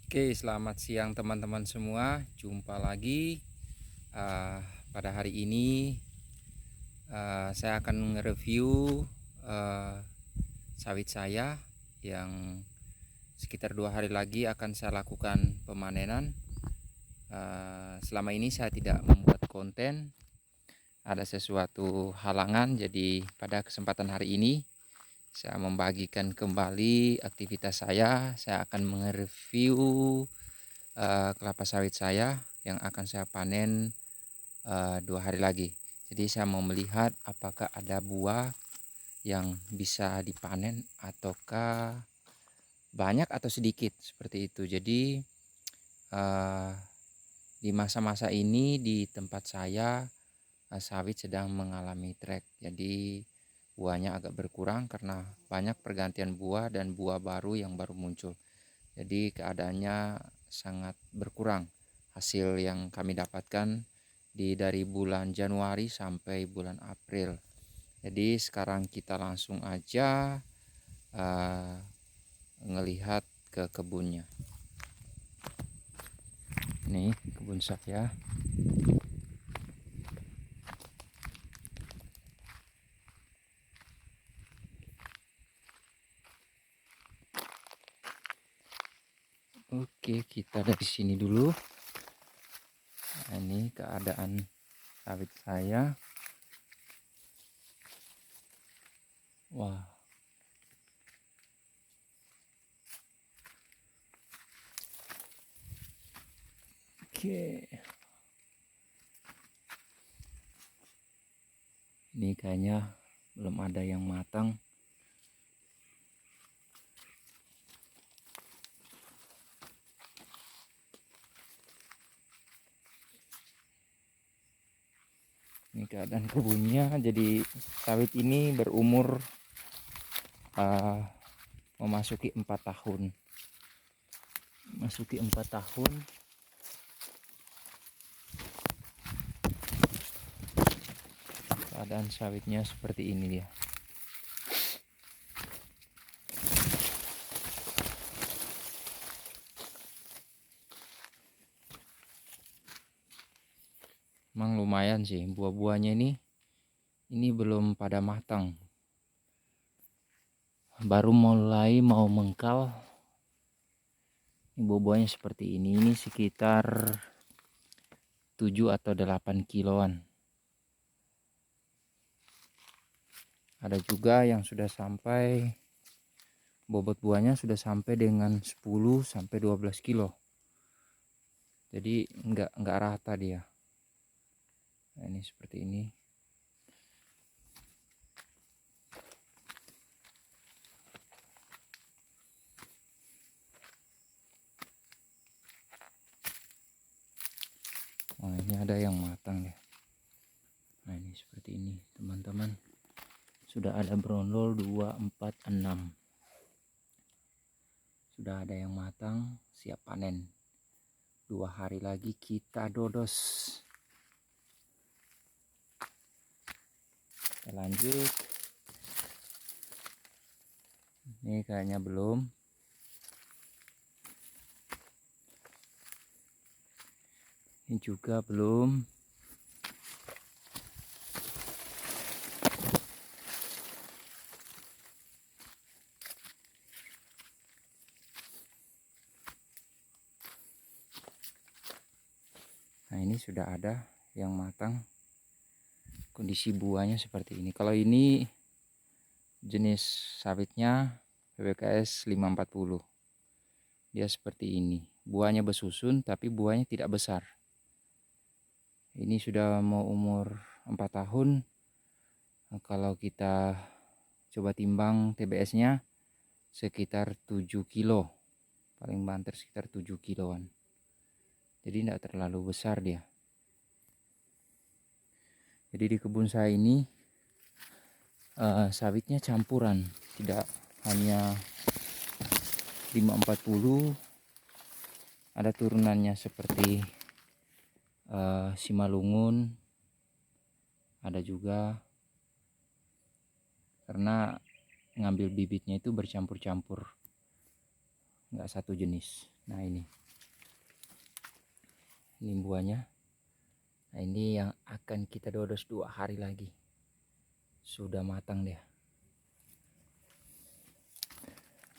Oke, selamat siang teman-teman semua. Jumpa lagi pada hari ini. Saya akan nge-review sawit saya yang sekitar 2 hari lagi akan saya lakukan pemanenan. Selama ini saya tidak membuat konten, ada sesuatu halangan. Jadi pada kesempatan hari ini saya membagikan kembali aktivitas saya. Saya akan menge-review kelapa sawit saya yang akan saya panen 2 hari lagi. Jadi saya mau melihat apakah ada buah yang bisa dipanen ataukah banyak atau sedikit seperti itu. Jadi eh, di masa-masa ini di tempat saya sawit sedang mengalami trek. Jadi buahnya agak berkurang karena banyak pergantian buah dan buah baru yang baru muncul. Jadi keadaannya sangat berkurang hasil yang kami dapatkan dari bulan Januari sampai bulan April. Jadi sekarang kita langsung aja ngelihat ke kebunnya. Ini kebun saya. Oke, kita dari sini dulu. Nah, ini keadaan sawit saya. Wah, oke. Ini kayaknya belum ada yang matang. Ini keadaan kebunnya. Jadi sawit ini berumur memasuki 4 tahun. Masuki 4 tahun. Keadaan sawitnya seperti ini dia. Emang lumayan sih buah-buahnya ini belum pada matang. Baru mulai mau mengkal. Ini buah-buahnya seperti ini. Ini sekitar 7 atau 8 kiloan. Ada juga yang sudah sampai, bobot buahnya sudah sampai dengan 10 sampai 12 kilo. Jadi enggak rata dia. Nah, ini seperti ini. Nah, ini ada yang matang ya. Nah, ini seperti ini teman-teman. Sudah ada brondol 2, 4, 6. Sudah ada yang matang, siap panen. 2 hari lagi kita dodos. Kita lanjut. Ini kayaknya belum. Ini juga belum. Nah, ini sudah ada yang matang. Kondisi buahnya seperti ini. Kalau ini jenis sawitnya PBKS 540. Dia seperti ini. Buahnya bersusun tapi buahnya tidak besar. Ini sudah mau umur 4 tahun. Nah, kalau kita coba timbang TBS-nya sekitar 7 kilo. Paling banter sekitar 7 kiloan. Jadi tidak terlalu besar dia. Jadi di kebun saya ini sawitnya campuran, tidak hanya 540, ada turunannya seperti Simalungun, ada juga, karena ngambil bibitnya itu bercampur-campur, nggak satu jenis. Nah ini buahnya. Nah ini yang akan kita dodos 2 hari lagi, sudah matang dia.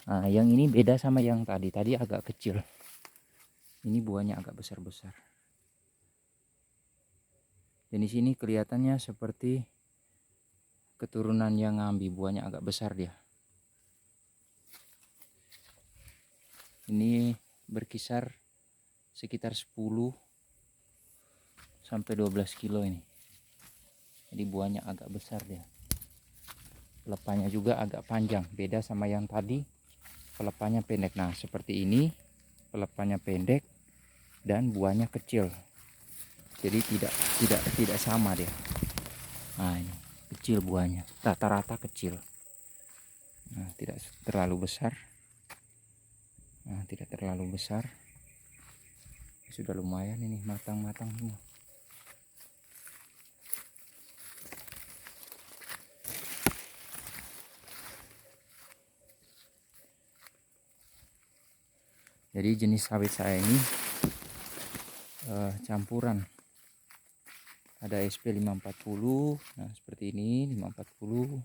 Nah yang ini beda sama yang tadi agak kecil, ini buahnya agak besar-besar. Dan di sini kelihatannya seperti keturunan yang ngambi, buahnya agak besar dia. Ini berkisar sekitar 10 sampai 12 kilo ini. Jadi buahnya agak besar dia. Pelepahnya juga agak panjang, beda sama yang tadi pelepahnya pendek. Nah seperti ini pelepahnya pendek dan buahnya kecil. Jadi tidak sama dia. Nah ini kecil buahnya, rata-rata kecil. Nah, tidak terlalu besar. Nah, tidak terlalu besar. Sudah lumayan ini matang-matang semua. Jadi jenis sawit saya ini campuran. Ada SP 540, nah seperti ini 540.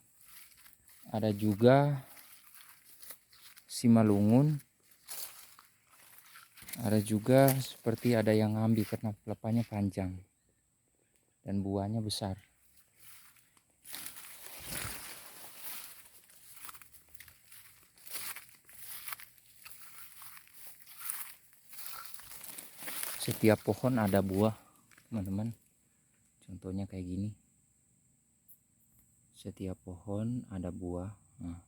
Ada juga Simalungun. Ada juga seperti ada yang ngambil karena pelepahnya panjang dan buahnya besar. Setiap pohon ada buah, teman-teman. Contohnya kayak gini. Setiap pohon ada buah. Nah,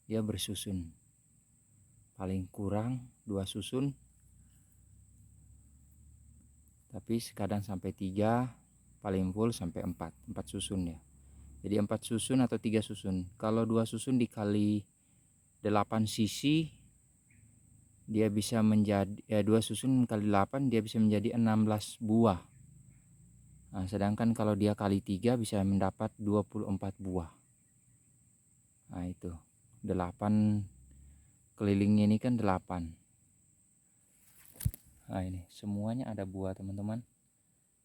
dia bersusun. Paling kurang 2 susun. Tapi kadang sampai 3, paling full sampai 4 susun ya. Jadi 4 susun atau 3 susun. Kalau 2 susun dikali 8 sisi, dia bisa menjadi 2 susun kali 8 dia bisa menjadi 16 buah. Nah, sedangkan kalau dia kali 3 bisa mendapat 24 buah. Nah itu 8 kelilingnya ini kan 8. Nah ini semuanya ada buah teman-teman,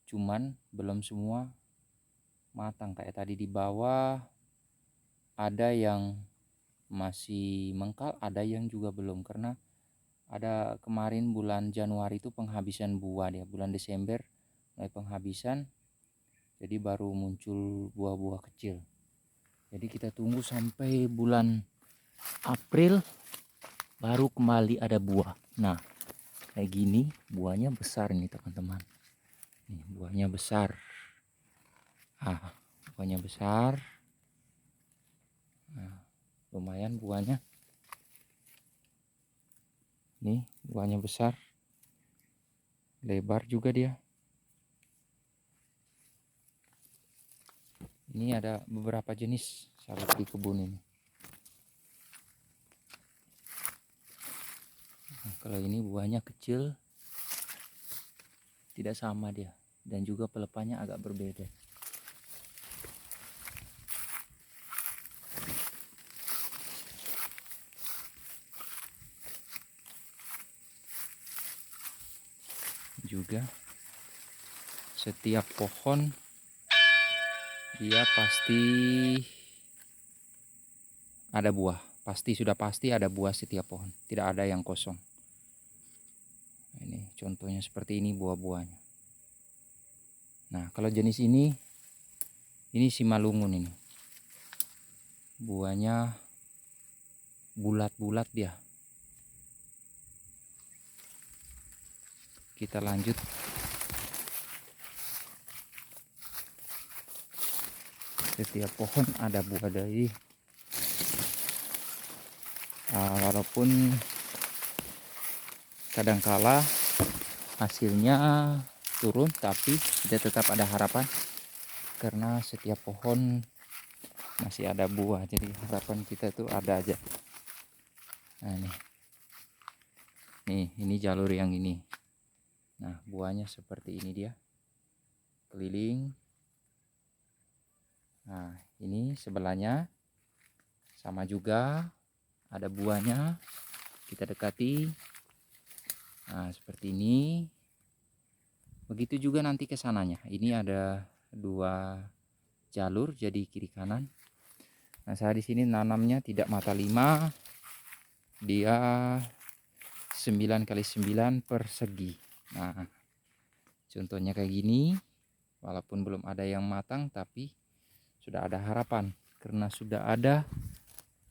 cuman belum semua matang. Kayak tadi di bawah ada yang masih mengkal, ada yang juga belum, karena ada kemarin bulan Januari itu penghabisan buah dia, bulan Desember mulai penghabisan, jadi baru muncul buah-buah kecil. Jadi kita tunggu sampai bulan April baru kembali ada buah. Nah kayak gini buahnya besar nih teman-teman. Nih buahnya besar. Buahnya besar. Nah, lumayan buahnya. Nih buahnya besar, lebar juga dia. Ini ada beberapa jenis sawit di kebun ini. Nah, kalau ini buahnya kecil, tidak sama dia, dan juga pelepahnya agak berbeda. Juga setiap pohon dia pasti ada buah, sudah pasti ada buah setiap pohon, tidak ada yang kosong. Ini contohnya seperti ini buah-buahnya. Nah kalau jenis ini Simalungun ini, buahnya bulat-bulat dia. Kita lanjut. Setiap pohon ada buah dari walaupun kadangkala hasilnya turun, tapi kita tetap ada harapan karena setiap pohon masih ada buah, jadi harapan kita tuh ada aja. Nah ini jalur yang ini. Nah buahnya seperti ini dia, keliling. Nah ini sebelahnya sama juga ada buahnya. kita dekati. Nah, seperti ini. Begitu juga nanti ke sananya. Ini ada 2 jalur, jadi kiri kanan. Nah, saya di sini nanamnya tidak mata 5, dia 9x9 persegi. Nah, contohnya kayak gini. Walaupun belum ada yang matang, tapi sudah ada harapan karena sudah ada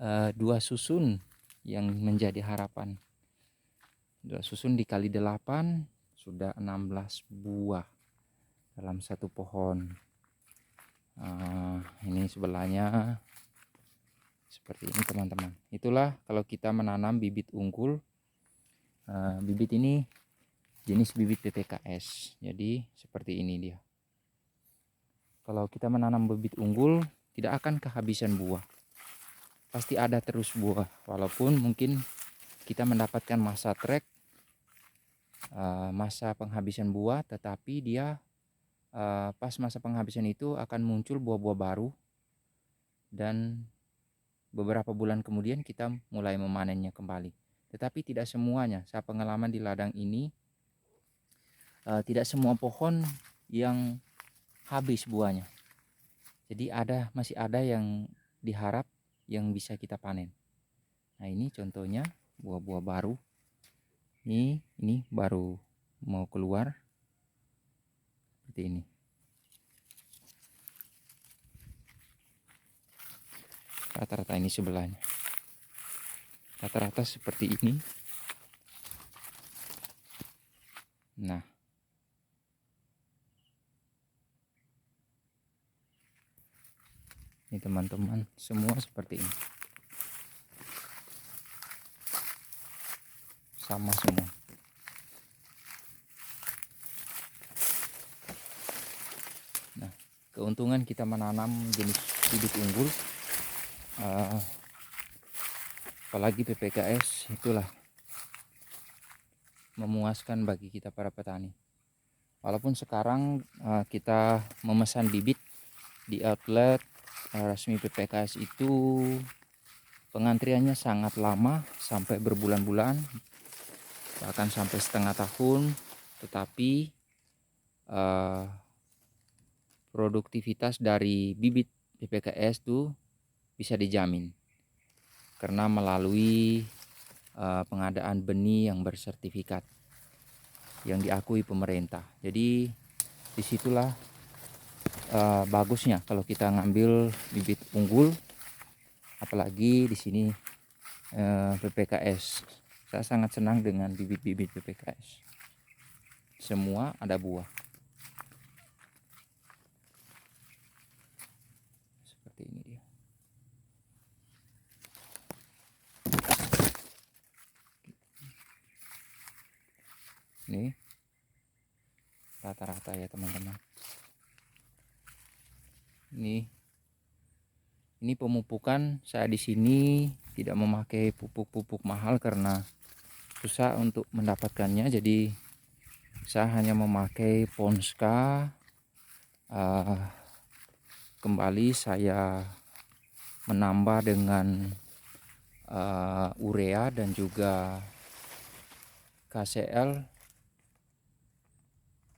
2 susun yang menjadi harapan. 2 susun dikali 8 sudah 16 buah dalam satu pohon. Ini sebelahnya seperti ini teman-teman. Itulah kalau kita menanam bibit unggul. Bibit ini jenis bibit PPKS, jadi seperti ini dia. Kalau kita menanam bibit unggul tidak akan kehabisan buah, pasti ada terus buah. Walaupun mungkin kita mendapatkan masa trek, masa penghabisan buah, tetapi dia pas masa penghabisan itu akan muncul buah-buah baru, dan beberapa bulan kemudian kita mulai memanennya kembali. Tetapi tidak semuanya. Saya pengalaman di ladang ini, tidak semua pohon yang habis buahnya. Jadi masih ada yang diharap yang bisa kita panen. Nah, ini contohnya buah-buah baru. Ini baru mau keluar seperti ini. Rata-rata ini sebelahnya. Rata-rata seperti ini. Nah, ini teman-teman, semua seperti ini. Sama semua. Nah, keuntungan kita menanam jenis bibit unggul, apalagi PPKS, itulah memuaskan bagi kita para petani. Walaupun sekarang kita memesan bibit di outlet resmi PPKS itu pengantriannya sangat lama, sampai berbulan-bulan, bahkan sampai setengah tahun. Tetapi produktivitas dari bibit PPKS itu bisa dijamin karena melalui pengadaan benih yang bersertifikat yang diakui pemerintah. Jadi disitulah bagusnya kalau kita ngambil bibit unggul, apalagi di sini PPKS. Saya sangat senang dengan bibit-bibit PPKS. Semua ada buah. Seperti ini dia. Ini rata-rata ya teman-teman. Ini pemupukan saya di sini tidak memakai pupuk-pupuk mahal karena susah untuk mendapatkannya. Jadi saya hanya memakai Ponska. Kembali saya menambah dengan urea dan juga KCL,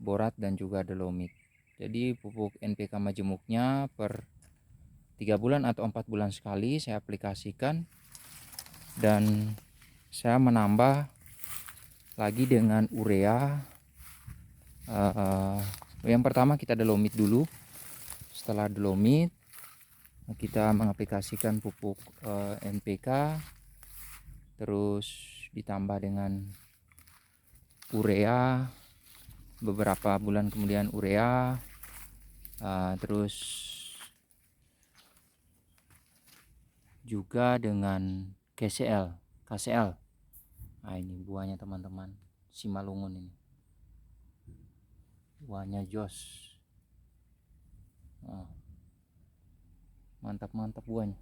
borat dan juga dolomit. Jadi pupuk NPK majemuknya per 3 bulan atau 4 bulan sekali saya aplikasikan, dan saya menambah lagi dengan urea. Yang pertama kita dolomit dulu. Setelah dolomit kita mengaplikasikan pupuk NPK, terus ditambah dengan urea. Beberapa bulan kemudian urea, terus juga dengan KCL. Nah, ini buahnya teman-teman, Simalungun ini. Buahnya jos. Mantap-mantap buahnya.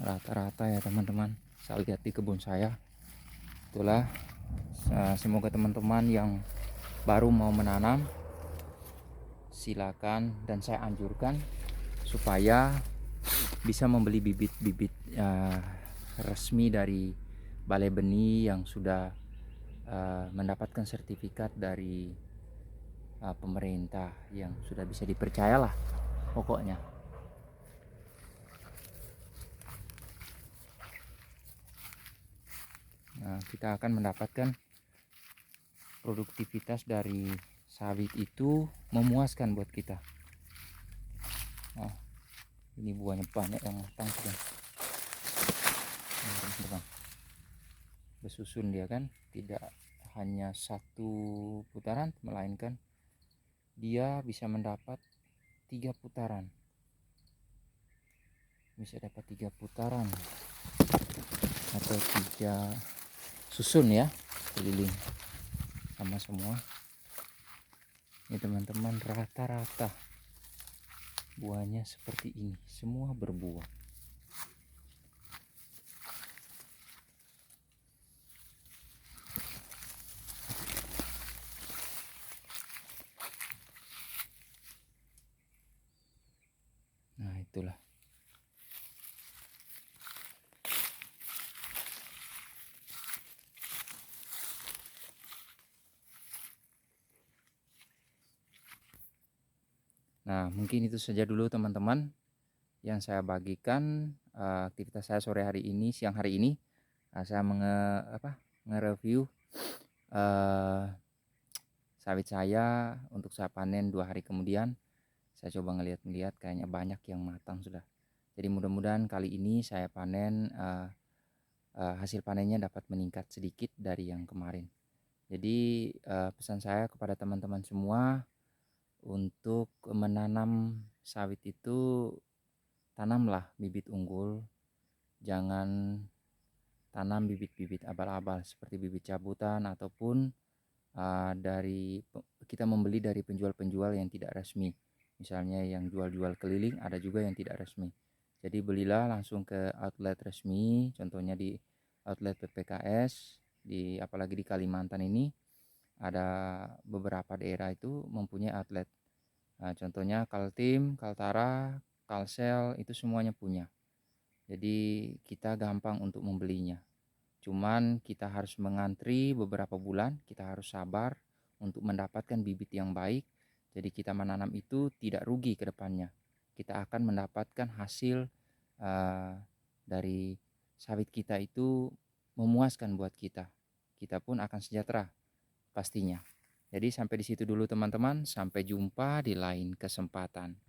Rata-rata ya teman-teman, saya lihat di kebun saya. Itulah, semoga teman-teman yang baru mau menanam, silakan, dan saya anjurkan supaya bisa membeli bibit-bibit resmi dari Balai Benih yang sudah mendapatkan sertifikat dari pemerintah, yang sudah bisa dipercayalah pokoknya. Nah, kita akan mendapatkan produktivitas dari sawit itu memuaskan buat kita. Nah, ini buahnya banyak yang matang sudah. Bersusun dia kan, tidak hanya satu putaran, melainkan dia bisa mendapat 3 putaran. Bisa dapat 3 putaran atau 3 susun ya, keliling sama semua. Ini teman-teman, rata-rata buahnya seperti ini, semua berbuah. Nah, itulah. Nah, mungkin itu saja dulu teman-teman yang saya bagikan aktivitas saya sore hari ini, siang hari ini. Saya nge-review sawit saya untuk saya panen 2 hari kemudian. Saya coba ngeliat-ngeliat, kayaknya banyak yang matang sudah. Jadi mudah-mudahan kali ini saya panen hasil panennya dapat meningkat sedikit dari yang kemarin. Jadi pesan saya kepada teman-teman semua, untuk menanam sawit itu tanamlah bibit unggul, jangan tanam bibit-bibit abal-abal seperti bibit cabutan ataupun dari kita membeli dari penjual-penjual yang tidak resmi. Misalnya yang jual-jual keliling, ada juga yang tidak resmi. Jadi belilah langsung ke outlet resmi, contohnya di outlet PPKS, apalagi di Kalimantan ini ada beberapa daerah itu mempunyai outlet. Nah, contohnya Kaltim, Kaltara, Kalsel itu semuanya punya. Jadi kita gampang untuk membelinya. Cuman kita harus mengantri beberapa bulan, kita harus sabar untuk mendapatkan bibit yang baik. Jadi kita menanam itu tidak rugi ke depannya. Kita akan mendapatkan hasil dari sawit kita itu memuaskan buat kita. Kita pun akan sejahtera pastinya. Jadi sampai di situ dulu teman-teman, sampai jumpa di lain kesempatan.